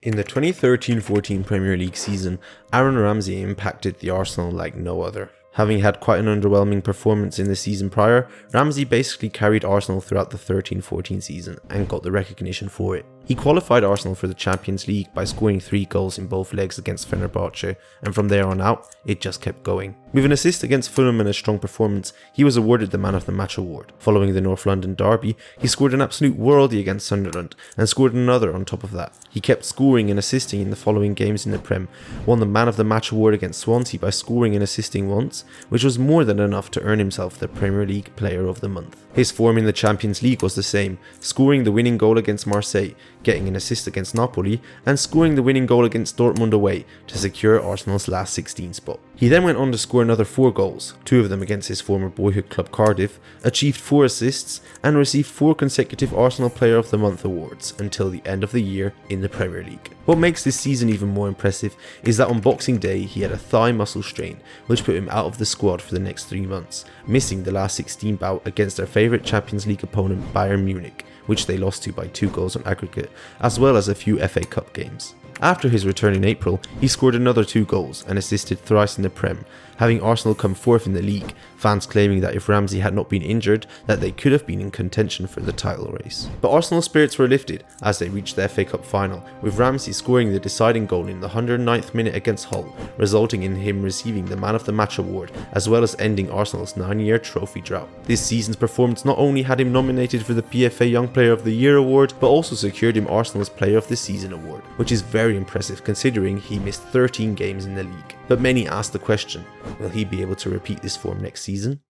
In the 2013-14 Premier League season, Aaron Ramsey impacted the Arsenal like no other. Having had quite an underwhelming performance in the season prior, Ramsey basically carried Arsenal throughout the 13-14 season and got the recognition for it. He qualified Arsenal for the Champions League by scoring 3 goals in both legs against Fenerbahce, and from there on out, it just kept going. With an assist against Fulham and a strong performance, he was awarded the Man of the Match award. Following the North London derby, he scored an absolute worldie against Sunderland, and scored another on top of that. He kept scoring and assisting in the following games in the Prem, won the Man of the Match award against Swansea by scoring and assisting once, which was more than enough to earn himself the Premier League Player of the Month. His form in the Champions League was the same, scoring the winning goal against Marseille, getting an assist against Napoli, and scoring the winning goal against Dortmund away to secure Arsenal's last 16 spot. He then went on to score another 4 goals, 2 of them against his former boyhood club Cardiff, achieved 4 assists, and received 4 consecutive Arsenal Player of the Month awards until the end of the year in the Premier League. What makes this season even more impressive is that on Boxing Day he had a thigh muscle strain, which put him out of the squad for the next 3 months, missing the last 16 bout against their favourite Champions League opponent Bayern Munich, which they lost to by 2 goals on aggregate, as well as a few FA Cup games. After his return in April, he scored another 2 goals and assisted thrice in the Prem, having Arsenal come 4th in the league, fans claiming that if Ramsey had not been injured, that they could have been in contention for the title race. But Arsenal's spirits were lifted as they reached the FA Cup final, with Ramsey scoring the deciding goal in the 109th minute against Hull, resulting in him receiving the Man of the Match award, as well as ending Arsenal's 9-year trophy drought. This season's performance not only had him nominated for the PFA Young Player of the Year award, but also secured him Arsenal's Player of the Season award, which is very impressive considering he missed 13 games in the league. But many ask the question, will he be able to repeat this form next season?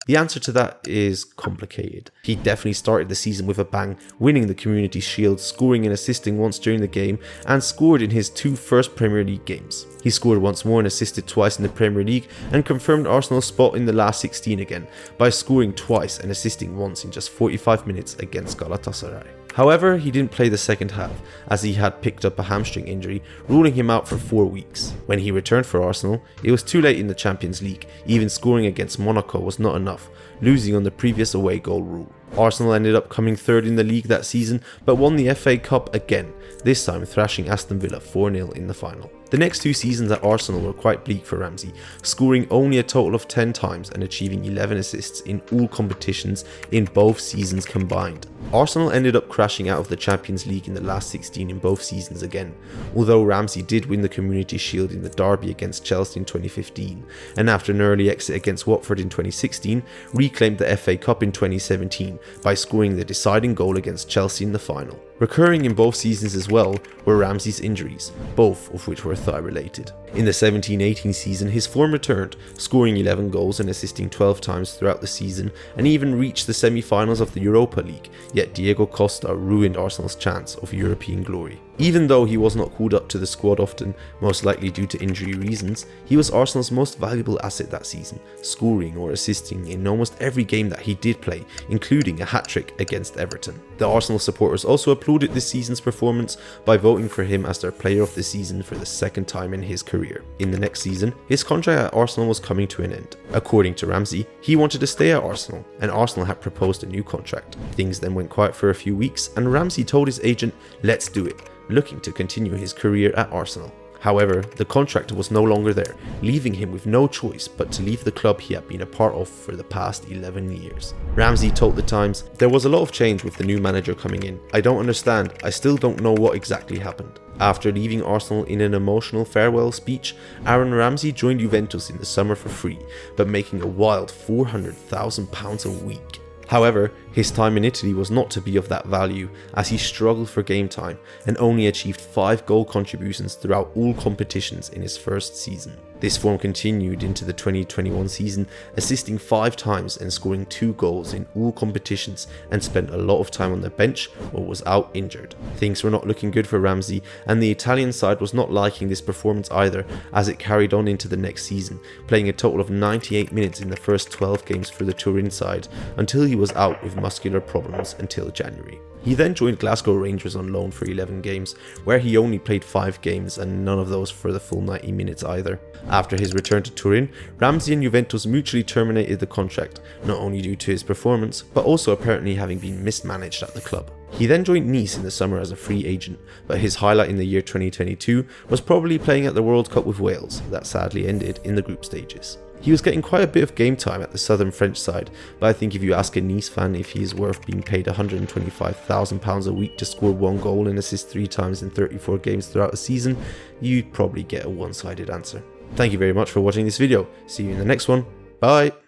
The answer to that is complicated. He definitely started the season with a bang, winning the Community Shield, scoring and assisting once during the game, and scored in his 2 first Premier League games. He scored once more and assisted twice in the Premier League, and confirmed Arsenal's spot in the last 16 again, by scoring twice and assisting once in just 45 minutes against Galatasaray. However, he didn't play the second half, as he had picked up a hamstring injury, ruling him out for 4 weeks. When he returned for Arsenal, it was too late in the Champions League. Even scoring against Monaco was not enough, losing on the previous away goal rule. Arsenal ended up coming 3rd in the league that season, but won the FA Cup again, this time thrashing Aston Villa 4-0 in the final. The next 2 seasons at Arsenal were quite bleak for Ramsey, scoring only a total of 10 times and achieving 11 assists in all competitions in both seasons combined. Arsenal ended up crashing out of the Champions League in the last 16 in both seasons again, although Ramsey did win the Community Shield in the derby against Chelsea in 2015, and after an early exit against Watford in 2016, reclaimed the FA Cup in 2017 by scoring the deciding goal against Chelsea in the final. Recurring in both seasons as well were Ramsey's injuries, both of which were thigh related. In the 17-18 season, his form returned, scoring 11 goals and assisting 12 times throughout the season, and even reached the semi-finals of the Europa League, yet Diego Costa ruined Arsenal's chance of European glory. Even though he was not called up to the squad often, most likely due to injury reasons, he was Arsenal's most valuable asset that season, scoring or assisting in almost every game that he did play, including a hat-trick against Everton. The Arsenal supporters also applauded this season's performance by voting for him as their Player of the Season for the 2nd time in his career. In the next season, his contract at Arsenal was coming to an end. According to Ramsey, he wanted to stay at Arsenal, and Arsenal had proposed a new contract. Things then went quiet for a few weeks, and Ramsey told his agent, "Let's do it," looking to continue his career at Arsenal. However, the contract was no longer there, leaving him with no choice but to leave the club he had been a part of for the past 11 years. Ramsey told The Times, "There was a lot of change with the new manager coming in. I don't understand, I still don't know what exactly happened." After leaving Arsenal in an emotional farewell speech, Aaron Ramsey joined Juventus in the summer for free, but making a wild £400,000 a week. However, his time in Italy was not to be of that value, as he struggled for game time and only achieved 5 goal contributions throughout all competitions in his first season. This form continued into the 2021 season, assisting 5 times and scoring 2 goals in all competitions, and spent a lot of time on the bench or was out injured. Things were not looking good for Ramsey, and the Italian side was not liking this performance either, as it carried on into the next season, playing a total of 98 minutes in the first 12 games for the Turin side, until he was out with muscular problems until January. He then joined Glasgow Rangers on loan for 11 games, where he only played 5 games and none of those for the full 90 minutes either. After his return to Turin, Ramsey and Juventus mutually terminated the contract, not only due to his performance, but also apparently having been mismanaged at the club. He then joined Nice in the summer as a free agent, but his highlight in the year 2022 was probably playing at the World Cup with Wales, that sadly ended in the group stages. He was getting quite a bit of game time at the southern French side, but I think if you ask a Nice fan if he is worth being paid £125,000 a week to score 1 goal and assist 3 times in 34 games throughout a season, you'd probably get a one-sided answer. Thank you very much for watching this video. See you in the next one. Bye!